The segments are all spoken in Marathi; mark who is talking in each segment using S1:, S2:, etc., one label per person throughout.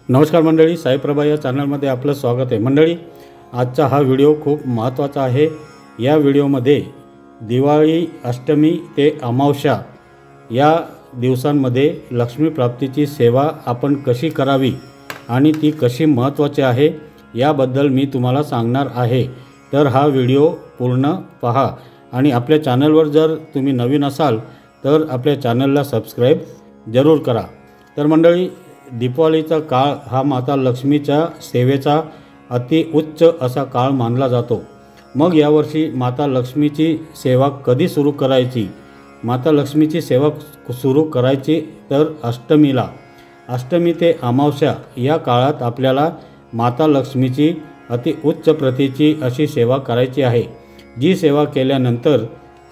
S1: नमस्कार मंडळी, साईप्रभा या चॅनलमध्ये आपलं स्वागत आहे। मंडळी, आजचा हा व्हिडिओ खूप महत्त्वाचा आहे। या व्हिडिओमध्ये दिवाळी, अष्टमी ते अमावस्या या दिवसांमध्ये लक्ष्मी प्राप्तीची सेवा आपण कशी करावी आणि ती कशी महत्त्वाची आहे याबद्दल मी तुम्हाला सांगणार आहे। तर हा व्हिडिओ पूर्ण पहा आणि आपल्या चॅनलवर जर तुम्ही नवीन असाल तर आपल्या चॅनलला सबस्क्राईब जरूर करा। तर मंडळी, दीपावलीचा काळ हा माता लक्ष्मीच्या सेवेचा अति उच्च असा काळ मानला जातो। मग यावर्षी माता लक्ष्मीची सेवा कधी सुरू करायची? माता लक्ष्मीची सेवा सुरू करायची तर अष्टमी ते अमावस्या या काळात आपल्याला माता लक्ष्मीची अति उच्च प्रतीची अशी सेवा करायची आहे। जी सेवा केल्यानंतर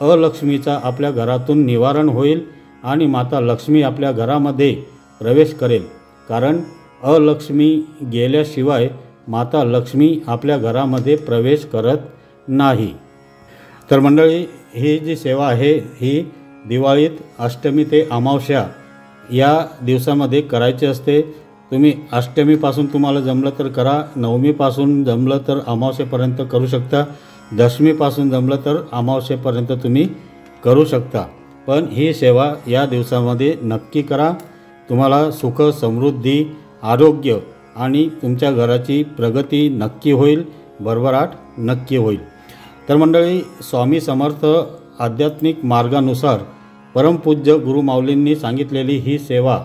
S1: अलक्ष्मीचा आपल्या घरातून निवारण होईल आणि माता लक्ष्मी आपल्या घरामध्ये प्रवेश करेल। कारण अलक्ष्मी गेल्याशिवाय माता लक्ष्मी आपल्या घरामध्ये प्रवेश करत नाही। तर मंडळी, ही जी सेवा आहे ही दिवाळीत अष्टमी ते अमावस्या या दिवसामध्ये करायची असते। तुम्ही अष्टमीपासून तुम्हाला जमलं तर करा, नवमीपासून जमलं तर अमावस्येपर्यंत करू शकता, दशमीपासून जमलं तर अमावस्येपर्यंत तुम्ही करू शकता। पण ही सेवा या दिवसामध्ये नक्की करा। तुम्हाला सुख, समृद्धी, आरोग्य आणि तुमच्या घराची प्रगती नक्की होईल, भरभराट नक्की होईल। तर मंडळी, स्वामी समर्थ आध्यात्मिक मार्गानुसार परमपूज्य गुरुमाऊलींनी सांगितलेली ही सेवा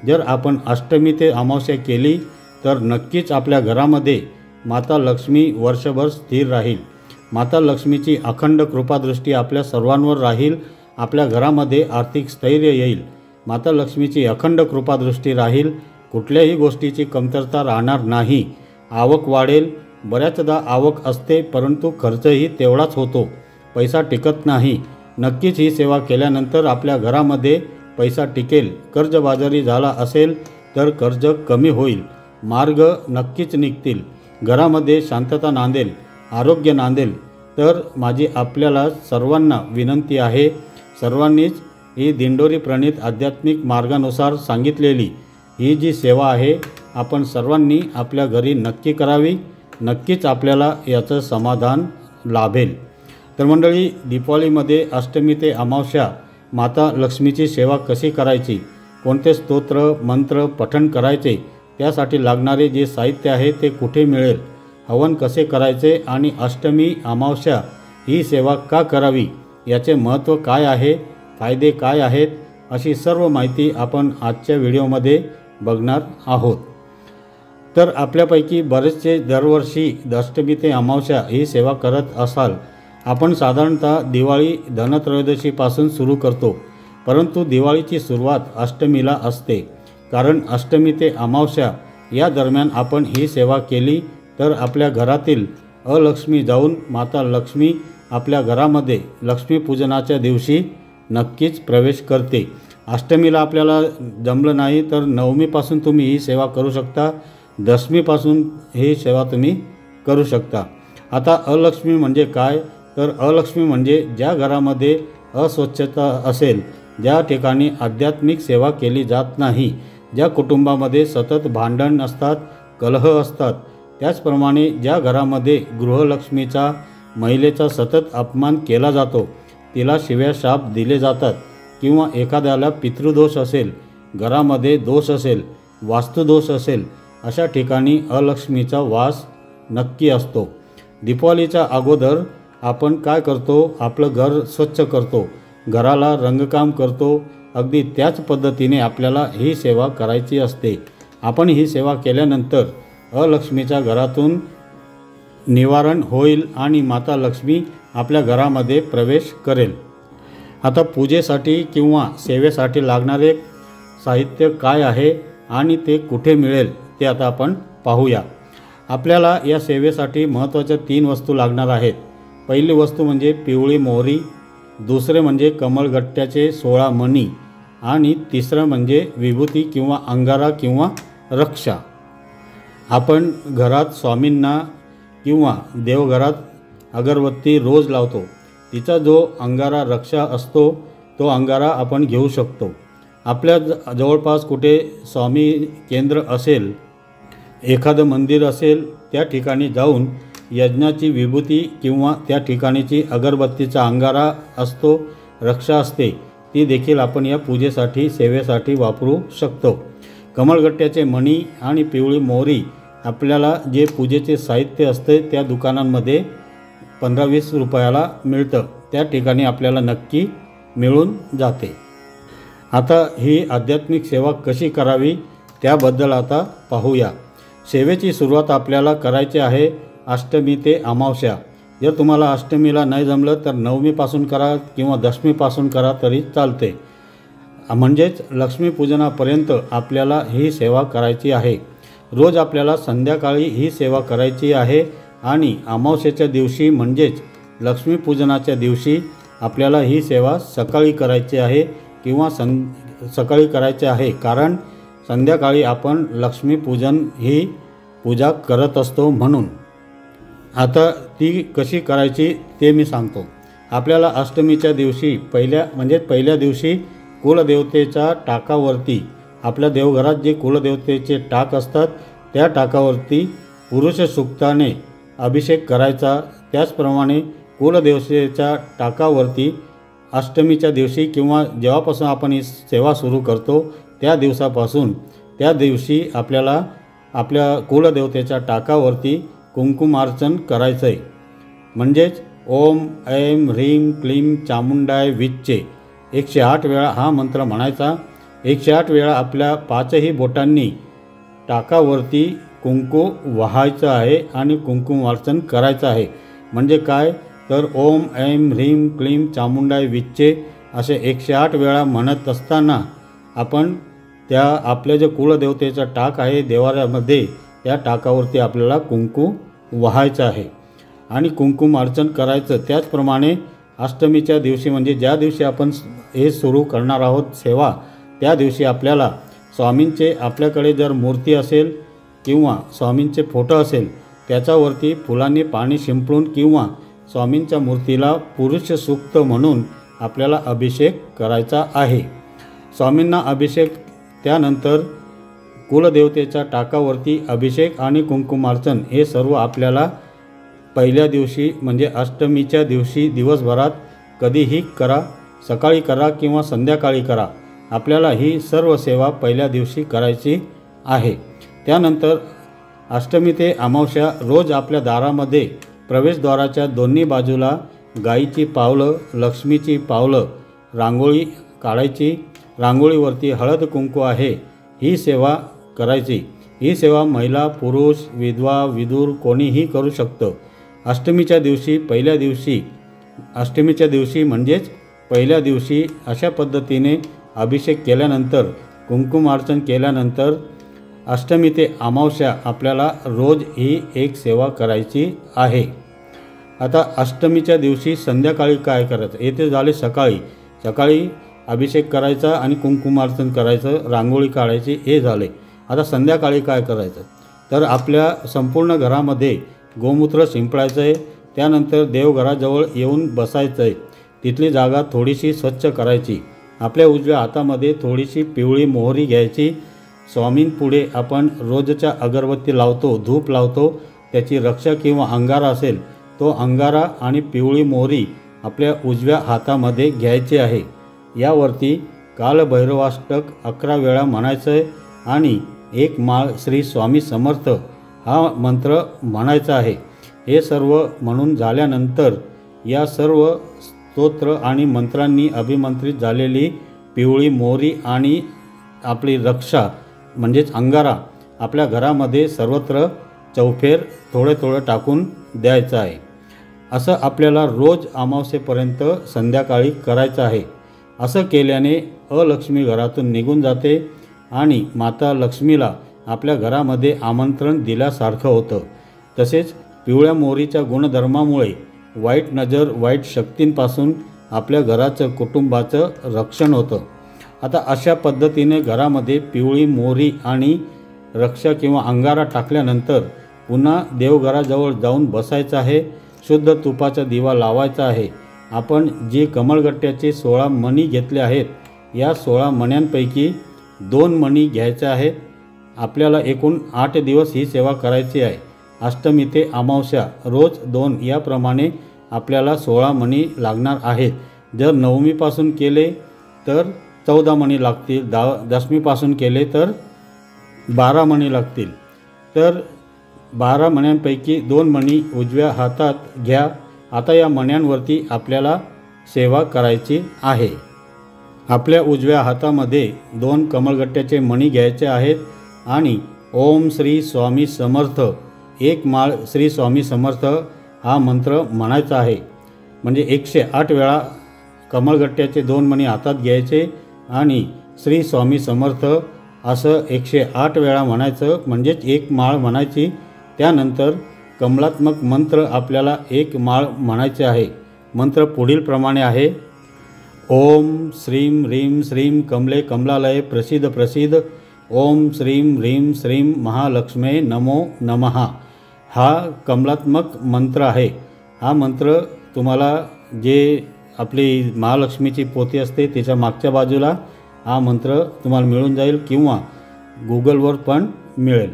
S1: जर आपण अष्टमी ते अमावस्या केली तर नक्कीच आपल्या घरामध्ये माता लक्ष्मी वर्षभर स्थिर राहील। माता लक्ष्मीची अखंड कृपादृष्टी आपल्या सर्वांवर राहील। आपल्या घरामध्ये आर्थिक स्थैर्य येईल। माता लक्ष्मीची अखंड कृपादृष्टी राहील। कुठल्याही गोष्टीची कमतरता राहणार नाही। आवक वाढेल। बऱ्याचदा आवक असते परंतु खर्चही तेवढाच होतो, पैसा टिकत नाही। नक्कीच ही सेवा केल्यानंतर आपल्या घरामध्ये पैसा टिकेल। कर्जबाजारी झाला असेल तर कर्ज कमी होईल, मार्ग नक्कीच निघतील, घरामध्ये शांतता नांदेल, आरोग्य नांदेल। तर माझी आपल्याला सर्वांना विनंती आहे, सर्वांनीच ही दिंडोरी प्रणीत आध्यात्मिक मार्गानुसार सांगितलेली ही जी सेवा आहे आपण सर्वांनी आपल्या घरी नक्की करावी। नक्कीच आपल्याला याचं समाधान लाभेल। तर मंडळी, दीपावलीमध्ये अष्टमी ते अमावस्या माता लक्ष्मीची सेवा कशी करायची, कोणते स्तोत्र मंत्र पठण करायचे, त्यासाठी लागणारे जे साहित्य आहे ते कुठे मिळेल, हवन कसे करायचे आणि अष्टमी अमावस्या ही सेवा का करावी, याचे महत्त्व काय आहे, फायदे काय आहेत, अशी सर्व माहिती आपण आजच्या व्हिडिओमध्ये बघणार आहोत। तर आपल्यापैकी बरेचसे दरवर्षी अष्टमी ते अमावस्या ही सेवा करत असाल। आपण साधारणतः दिवाळी धनत्रयोदशीपासून सुरू करतो, परंतु दिवाळीची सुरुवात अष्टमीला असते। कारण अष्टमी ते अमावस्या या दरम्यान आपण ही सेवा केली तर आपल्या घरातील अलक्ष्मी जाऊन माता लक्ष्मी आपल्या घरामध्ये लक्ष्मीपूजनाच्या दिवशी नक्कीच प्रवेश करते। अष्टमीला आपल्याला जमलं नाही तर नवमीपासून तुम्ही ही सेवा करू शकता, दशमीपासून ही सेवा तुम्ही करू शकता। आता अलक्ष्मी म्हणजे काय? तर अलक्ष्मी म्हणजे ज्या घरामध्ये अस्वच्छता असेल, ज्या ठिकाणी आध्यात्मिक सेवा केली जात नाही, ज्या कुटुंबामध्ये सतत भांडण असतात, कलह असतात, त्याचप्रमाणे ज्या घरामध्ये गृहलक्ष्मीचा, महिलेचा सतत अपमान केला जातो, तिला शिव्या शाप दिले जातात किंवा एखाद्याला पितृदोष असेल, घरामध्ये दोष असेल, वास्तुदोष असेल, अशा ठिकाणी अलक्ष्मीचा वास नक्की असतो। दीपावलीच्या अगोदर आपण काय करतो? आपलं घर स्वच्छ करतो, घराला रंगकाम करतो। अगदी त्याच पद्धतीने आपल्याला ही सेवा करायची असते। आपण ही सेवा केल्यानंतर अलक्ष्मीच्या घरातून निवारण होईल आणि माता लक्ष्मी आपल्या घरामध्ये प्रवेश करेल। आता पूजेसाठी किंवा सेवेसाठी लागणारे साहित्य काय आहे आणि ते कुठे मिळेल ते आता आपण पाहूया। आपल्याला या सेवेसाठी महत्त्वाच्या 3 वस्तू लागणार आहेत। पहिली वस्तू म्हणजे पिवळी मोहरी, दुसरे म्हणजे कमळगट्ट्याचे 16 मणी आणि तिसरं म्हणजे विभूती किंवा अंगारा किंवा रक्षा। आपण घरात स्वामींना किंवा देवघरात अगरबत्ती रोज लावतो, तिचा जो अंगारा रक्षा असतो तो अंगारा आपण घेऊ शकतो। आपल्या जवळपास कुठे स्वामी केंद्र असेल एखादं मंदिर असेल त्या ठिकाणी जाऊन यज्ञाची विभूती किंवा त्या ठिकाणीची अगरबत्तीचा अंगारा असतो, रक्षा असते, ती देखील आपण या पूजेसाठी सेवेसाठी वापरू शकतो। कमळगट्ट्याचे मणी आणि पिवळी मोहरी आपल्याला जे पूजेचे साहित्य असते त्या दुकानांमध्ये 15-20 रुपयाला मिळतं, त्या ठिकाणी आपल्याला नक्की मिळून जाते। आता ही आध्यात्मिक सेवा कशी करावी त्याबद्दल आता पाहूया। सेवेची सुरुवात आपल्याला करायची आहे अष्टमी ते अमावस्या। जर तुम्हाला अष्टमीला नाही जमलं तर नवमीपासून करा किंवा दशमीपासून करा तरी चालते। म्हणजेच लक्ष्मीपूजनापर्यंत आपल्याला ही सेवा करायची आहे। रोज आपल्याला संध्याकाळी ही सेवा करायची आहे आणि अमावस्येच्या दिवशी म्हणजेच लक्ष्मीपूजनाच्या दिवशी आपल्याला ही सेवा सकाळी करायची आहे किंवा सकाळी करायची आहे, कारण संध्याकाळी आपण लक्ष्मीपूजन ही पूजा करत असतो म्हणून। आता ती कशी करायची ते मी सांगतो। आपल्याला अष्टमीच्या दिवशी पहिल्या दिवशी कुलदेवतेच्या टाकावरती, आपल्या देवघरात जे कुलदेवतेचे टाक असतात त्या टाकावरती पुरुष सूक्ताने अभिषेक करायचा। त्याचप्रमाणे कुलदेवतेच्या टाकावरती अष्टमीच्या दिवशी किंवा जेव्हापासून आपण ही सेवा सुरू करतो त्या दिवशी आपल्याला आपल्या कुलदेवतेच्या टाकावरती कुंकुमार्चन करायचं आहे। म्हणजेच ओम ऐं ह्रीं क्लीं चामुंडाय विच्चे 108 वेळा हा मंत्र म्हणायचा। 108 वेळा आपल्या 5ही बोटांनी टाकावरती कुंकू वाहायचं आहे आणि कुंकुमार्चन करायचं आहे। म्हणजे काय तर ओम ऐं ह्रीं क्लीं चामुंडाय विच्चे असे 108 वेळा म्हणत असताना आपण त्या आपल्या जे कुलदेवतेचा टाक आहे देवाऱ्यामध्ये त्या टाकावरती आपल्याला कुंकू वाहायचं आहे आणि कुंकुमार्चन करायचं। त्याचप्रमाणे अष्टमीच्या दिवशी म्हणजे ज्या दिवशी आपण हे सुरू करणार आहोत सेवा, त्या दिवशी आपल्याला स्वामींचे, आपल्याकडे जर मूर्ती असेल किंवा स्वामींचे फोटो असेल त्याच्यावरती फुलांनी पाणी शिंपडून किंवा स्वामींच्या मूर्तीला पुरुष सूक्त म्हणून आपल्याला अभिषेक करायचा आहे। स्वामींना अभिषेक, त्यानंतर कुलदेवतेच्या टाकावरती अभिषेक आणि कुंकुमार्चन हे सर्व आपल्याला पहिल्या दिवशी म्हणजे अष्टमीच्या दिवशी दिवसभरात कधीही करा, सकाळी करा किंवा संध्याकाळी करा, आपल्याला ही सर्व सेवा पहिल्या दिवशी करायची आहे। त्यानंतर अष्टमी ते अमावस्या रोज आपल्या दारामध्ये प्रवेशद्वाराच्या दोन्ही बाजूला गाईची पावलं, लक्ष्मीची पावलं रांगोळी काढायची। रांगोळीवरती हळद कुंकू आहे ही सेवा करायची। ही सेवा महिला, पुरुष, विधवा, विधूर कोणीही करू शकतं। अष्टमीच्या दिवशी अशा पद्धतीने अभिषेक केल्यानंतर, कुंकुमार्चन केल्यानंतर अष्टमी ते अमावस्या आपल्याला रोज ही एक सेवा करायची आहे। आता अष्टमीच्या दिवशी संध्याकाळी काय करायचं, येथे झाले सकाळी अभिषेक करायचा आणि कुंकुमार्चन करायचं, रांगोळी काढायची, हे झाले। आता संध्याकाळी काय करायचं तर आपल्या संपूर्ण घरामध्ये गोमूत्र शिंपडायचं आहे। त्यानंतर देवघराजवळ येऊन बसायचं आहे, तिथली जागा थोडीशी स्वच्छ करायची। आपल्या उजव्या हातामध्ये थोडीशी पिवळी मोहरी घ्यायची। स्वामींपुढे आपण रोजच्या अगरबत्ती लावतो, धूप लावतो, त्याची रक्षा किंवा अंगारा असेल तो अंगारा आणि पिवळी मोहरी आपल्या उजव्या हातामध्ये घ्यायची आहे। यावरती कालभैरवाष्टक 11 वेळा म्हणायचं आहे आणि एक माळ श्री स्वामी समर्थ हा मंत्र म्हणायचा आहे। हे सर्व म्हणून झाल्यानंतर या सर्व स्तोत्र आणि मंत्रांनी अभिमंत्रित झालेली पिवळी मोहरी आणि आपली रक्षा म्हणजेच अंगारा आपल्या घरामध्ये सर्वत्र चौफेर थोडं टाकून द्यायचं आहे। असं आपल्याला रोज अमावस्येपर्यंत संध्याकाळी करायचं आहे। असं केल्याने अलक्ष्मी घरातून निघून जाते आणि माता लक्ष्मीला आपल्या घरामध्ये आमंत्रण दिल्यासारखं होतं। तसेच पिवळ्या मोहरीच्या गुणधर्मामुळे वाईट नजर, वाईट शक्तींपासून आपल्या घराचं, कुटुंबाचं रक्षण होतं। आता अशा पद्धतीने घरामध्ये पिवळी मोहरी आणि रक्षा किंवा अंगारा टाकल्यानंतर पुन्हा देवघराजवळ जाऊन बसायचं आहे। शुद्ध तुपाचा दिवा लावायचा आहे। आपण जे कमळगट्ट्याचे 16 मणी घेतले आहेत, या 16 मण्यांपैकी 2 मणी घ्यायचे आहेत आपल्याला एकूण 8 दिवस ही सेवा करायची आहे। अष्टमी ते अमावस्या रोज 2 याप्रमाणे आपल्याला 16 मणी लागणार आहेत। जर नवमीपासून केले तर 14 मणी लागतील, दशमीपासून केले तर 12 मणी लागतील। तर 12 मण्यांपैकी 2 मणी उजव्या हातात घ्या। आता या मण्यांवरती आपल्याला सेवा करायची आहे। आपल्या उजव्या हातामध्ये 2 कमळगट्ट्याचे मणी घ्यायचे आहेत आणि ओम श्री स्वामी समर्थ, एक माळ श्री स्वामी समर्थ हा मंत्र म्हणायचा आहे। म्हणजे 108 वेळा कमळगट्ट्याचे 2 मणी हातात घ्यायचे आणि श्री स्वामी समर्थ असं 108 वेळा म्हणायचं, म्हणजेच एक माळ म्हणायची। त्यानंतर कमलात्मक मंत्र आपल्याला एक माळ म्हणायचे आहे। मंत्र पुढील प्रमाणे आहे। ओम श्रीं ह्रीं श्रीं कमले कमलालये प्रसीद प्रसीद, ओम श्रीं ह्रीं श्रीं महालक्ष्मे नमो नमः हा कमलात्मक मंत्र आहे। हा मंत्र तुम्हाला जे आपली महालक्ष्मीची पोथी असते त्याच्या मागच्या बाजूला हा मंत्र तुम्हाला मिळून जाईल किंवा गूगलवर पण मिळेल।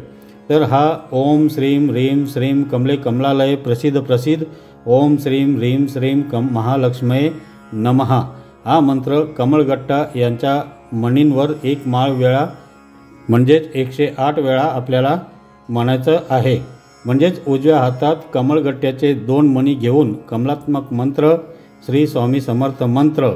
S1: तर हा ओम श्रीं ह्रीं श्रीं कमले कमलालये प्रसीद प्रसीद, ओम श्रीं ह्रीं श्रीं महालक्ष्मे नमः हा मंत्र कमळगट्टा यांच्या मणींवर एक माळ वेळा म्हणजेच 108 वेळा आपल्याला म्हणायचं आहे। म्हणजेच उजव्या हातात कमळगट्ट्याचे 2 मणी घेऊन कमलात्मक मंत्र, श्री स्वामी समर्थ मंत्र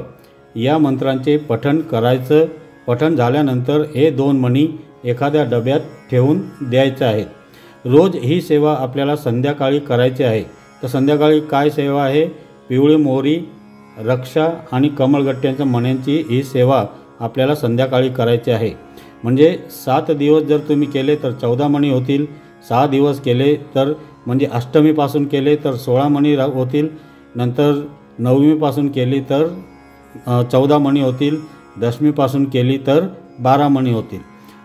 S1: या मंत्रांचे पठण करायचं। पठण झाल्यानंतर हे 2 मणी एखाद्या डब्यात ठेवून द्यायचे आहेत। रोज ही सेवा आपल्याला संध्याकाळी करायची आहे। तर संध्याकाळी काय सेवा आहे? पिवळी मोहरी, रक्षा आणि कमळगट्ट्यांच्या मण्यांची ही सेवा आपल्याला संध्याकाळी करायची आहे। म्हणजे 7 दिवस जर तुम्ही केले तर 14 मणी होतील, 6 दिवस केले तर म्हणजे अष्टमीपासून केले तर 16 मणी होतील, नंतर नवमीपासून केली तर 14 मणी होतील, दशमीपासून केली तर 12 मणी होतील।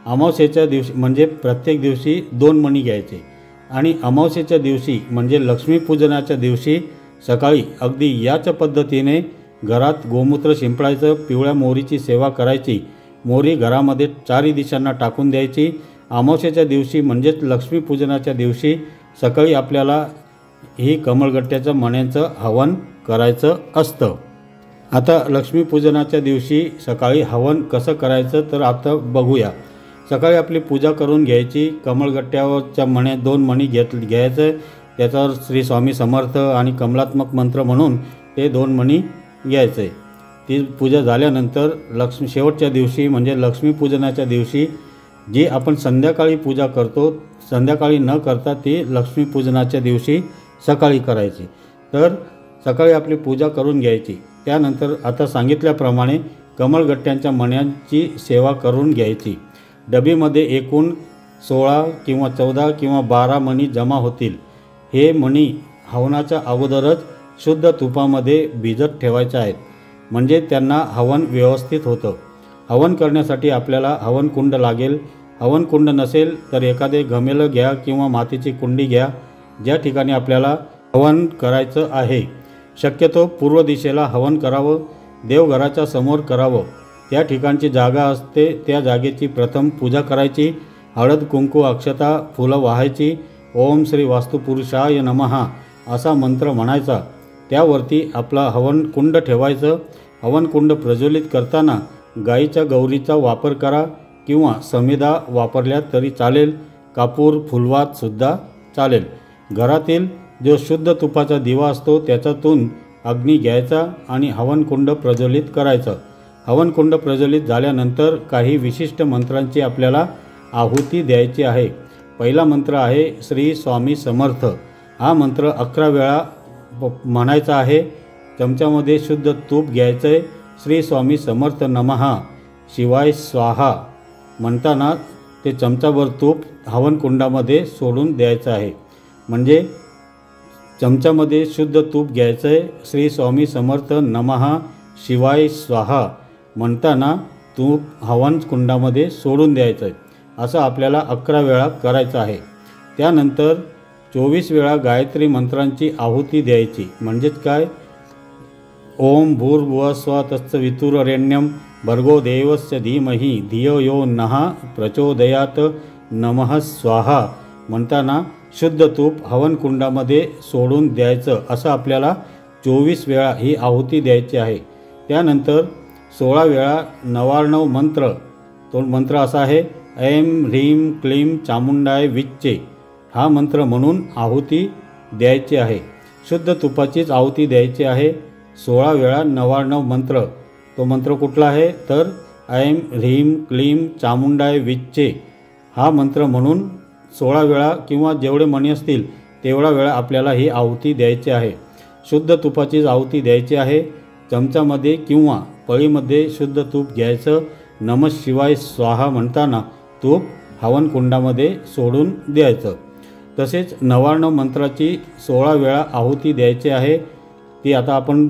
S1: अमावस्येच्या दिवशी म्हणजे प्रत्येक दिवशी 2 मणी घ्यायचे आणि अमावस्येच्या दिवशी म्हणजे लक्ष्मीपूजनाच्या दिवशी सकाळी अगदी याच पद्धतीने घरात गोमूत्र शिंपडायचं, पिवळ्या मोहरीची सेवा करायची, मोहरी घरामध्ये 4 दिशांना टाकून द्यायची। अमावस्येच्या दिवशी म्हणजेच लक्ष्मीपूजनाच्या दिवशी सकाळी आपल्याला ही कमळगट्ट्याचं मण्यांचं हवन करायचं असतं। आता लक्ष्मीपूजनाच्या दिवशी सकाळी हवन कसं करायचं तर आता बघूया। सकाळी आपली पूजा करून घ्यायची, कमळगट्ट्यावरच्या मण्या 2 मणी घ्यायचं, त्याच्यावर श्री स्वामी समर्थ आणि कमलात्मक मंत्र म्हणून ते 2 मणी घ्यायचे। ती पूजा झाल्यानंतर शेवटच्या दिवशी म्हणजे लक्ष्मीपूजनाच्या दिवशी जी आपण संध्याकाळी पूजा करतो, संध्याकाळी न करता ती लक्ष्मीपूजनाच्या दिवशी सकाळी करायची। तर सकाळी आपली पूजा करून घ्यायची। त्यानंतर आता सांगितल्याप्रमाणे कमळगट्ट्यांच्या मण्यांची सेवा करून घ्यायची। डबीमध्ये एकूण 16 किंवा 14 किंवा 12 मणी जमा होतील। हे मणी हवनाच्या अगोदरच शुद्ध तुपामध्ये भिजत ठेवायचे आहेत, म्हणजे त्यांना हवन व्यवस्थित होतं। हवन करण्यासाठी आपल्याला हवनकुंड लागेल। हवनकुंड नसेल तर एखादे घमेलं घ्या किंवा मातीची कुंडी घ्या, ज्या ठिकाणी आपल्याला हवन करायचं आहे। शक्यतो पूर्व दिशेला हवन करावं, देवघराच्या समोर करावं। त्या ठिकाणची जागा असते त्या जागेची प्रथम पूजा करायची, हळद कुंकू अक्षता फुलं वाहायची, ओम श्री वास्तुपुरुषाय नमः असा मंत्र म्हणायचा। त्यावरती आपला हवनकुंड ठेवायचं। हवनकुंड प्रज्वलित करताना गाईच्या गौरीचा वापर करा किंवा समिधा वापरल्या तरी चालेल, कापूर फुलवातसुद्धा चालेल। घरातील जो शुद्ध तुपाचा दिवा असतो त्याच्यातून अग्नी घ्यायचा आणि हवनकुंड प्रज्वलित करायचं। हवनकुंड प्रज्वलित झाल्यानंतर काही विशिष्ट मंत्रांची आपल्याला आहुती द्यायची आहे। पहिला मंत्र आहे श्री स्वामी समर्थ। हा मंत्र 11 वेळा म्हणायचा आहे। चमच्यामध्ये शुद्ध तूप घ्यायचं आहे। श्री स्वामी समर्थ नमः शिवाय स्वाहा म्हणताना ते चमचाभर तूप हवनकुंडामध्ये सोडून द्यायचं आहे। म्हणजे चमच्यामध्ये शुद्ध तूप घ्यायचं आहे, श्री स्वामी समर्थ नमः शिवाय स्वाहा म्हणताना तूप हवनकुंडामध्ये सोडून द्यायचं आहे। असं आपल्याला 11 वेळा करायचं आहे। त्यानंतर 24 वेळा गायत्री मंत्रांची आहुती द्यायची। म्हणजेच काय? ओम भूर्भुवस्वः तत्सवितुर्वरेण्यं भर्गो देवस्य धीमहि धियो यो नः प्रचोदयात् नमः स्वाहा म्हणताना शुद्ध तूप हवनकुंडामध्ये सोडून द्यायचं। असं आपल्याला 24 वेळा ही आहुती द्यायची आहे। त्यानंतर 16 वेळा नवार्णव मंत्र, तो मंत्र असा आहे, ऐं ह्रीं क्लीं चामुंडाय विच्चे, हा मंत्र म्हणून आहुती द्यायची आहे। शुद्ध तुपाचीच आहुती द्यायची आहे। 16 वेळा नवार्णव मंत्र, तो मंत्र कुठला आहे तर ऐं ह्रीं क्लीं चामुंडाय विच्चे, हा मंत्र म्हणून 16 वेळा किंवा जेवढे मणी असतील तेवढा वेळा आपल्याला ही आहुती द्यायची आहे। शुद्ध तुपाचीच आहुती द्यायची आहे। चमच्यामध्ये किंवा पळीमध्ये शुद्ध तूप घ्यायचं, नमः शिवाय स्वाहा म्हणताना तूप हवनकुंडामध्ये सोडून द्यायचं। तसेच नवार्णव मंत्राची 16 वेळा आहुती द्यायची आहे। ती आता आपण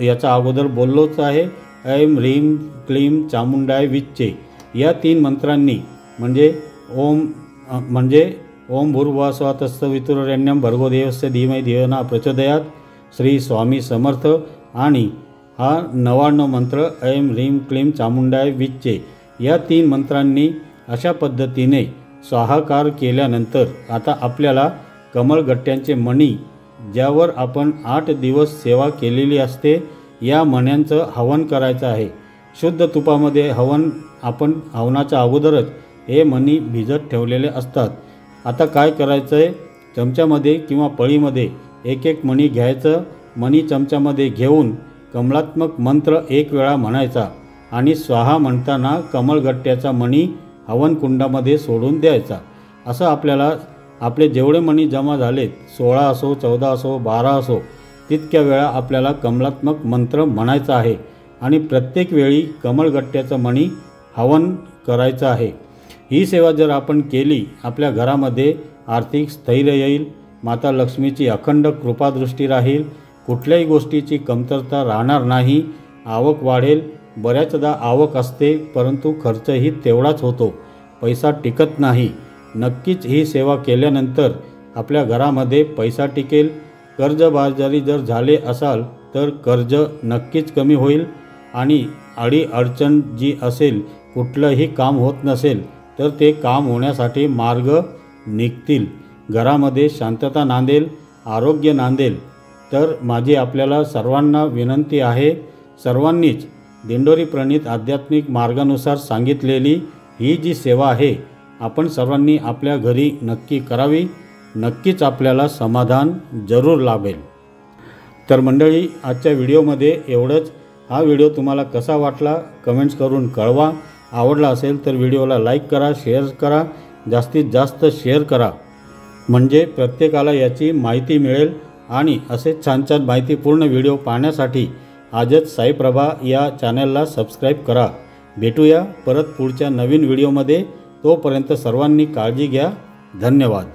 S1: याच्या अगोदर बोललोच आहे। ऐं ह्रीं क्लीं चामुंडाय विच्चे या 3 मंत्रांनी म्हणजे ओम भूर्भुवः तत्सवितुर्वरेण्यं भर्गो देवस्य धीमहि धियो न प्रचोदयात्, श्री स्वामी समर्थ। आणि हा नवार्णव मंत्र ऐं ह्रीं क्लीं चामुंडाय विच्चे या 3 मंत्रांनी अशा पद्धतीने स्वाहाकार केल्यानंतर आता आपल्याला कमळगट्ट्यांचे मणी, ज्यावर आपण 8 दिवस सेवा केलेली असते, या मण्यांचं हवन करायचं आहे। शुद्ध तुपामध्ये आपण हवनाच्या अगोदरच हे मणी भिजत ठेवलेले असतात। आता काय करायचं आहे, चमच्यामध्ये किंवा पळीमध्ये एक एक मणी घ्यायचं। मणी चमच्यामध्ये घेऊन कमळात्मक मंत्र 1 वेळा म्हणायचा आणि स्वाहा म्हणताना कमळगट्ट्याचा मणी हवनकुंडामध्ये सोडून द्यायचा। असं आपल्याला आपले जेवढे मणी जमा झालेत, 16 असो 14 असो 12 असो, तितक्या वेळा आपल्याला कमळात्मक मंत्र म्हणायचा आहे आणि प्रत्येक वेळी कमळगट्ट्याचं मणी हवन करायचं आहे। ही सेवा जर आपण केली, आपल्या घरामध्ये आर्थिक स्थैर्य येईल, माता लक्ष्मीची अखंड कृपादृष्टी राहील, कुठल्याही गोष्टीची कमतरता राहणार नाही, आवक वाढेल। बऱ्याचदा आवक असते परंतु खर्चही तेवढाच होतो, पैसा टिकत नाही। नक्कीच ही सेवा केल्यानंतर आपल्या घरामध्ये पैसा टिकेल। कर्जबाजारी जर झाले असाल तर कर्ज नक्कीच कमी होईल आणि अडचण जी असेल, कुठलंही काम होत नसेल तर ते काम होण्यासाठी मार्ग निघतील। घरामध्ये शांतता नांदेल, आरोग्य नांदेल। तर माझी आपल्याला सर्वांना विनंती आहे, सर्वांनीच दिंडोरी प्रणीत आध्यात्मिक मार्गानुसार सांगितलेली ही जी सेवा आहे, आपण सर्वांनी आपल्या घरी नक्की करावी। नक्कीच आपल्याला समाधान जरूर लाभेल। तर मंडळी, आजच्या व्हिडिओमध्ये एवढंच। हा व्हिडिओ तुम्हाला कसा वाटला कमेंट्स करून कळवा। आवडला असेल तर व्हिडिओला लाईक करा, शेअर करा, जास्तीत जास्त शेअर करा, म्हणजे प्रत्येकाला याची माहिती मिळेल। आणि असे छान छान माहितीपूर्ण व्हिडिओ पाहण्यासाठी आजच साई प्रभा या चॅनलला सबस्क्राईब करा। भेटूया परत पुढच्या नवीन व्हिडिओमध्ये। तोपर्यंत सर्वांनी काळजी घ्या। धन्यवाद।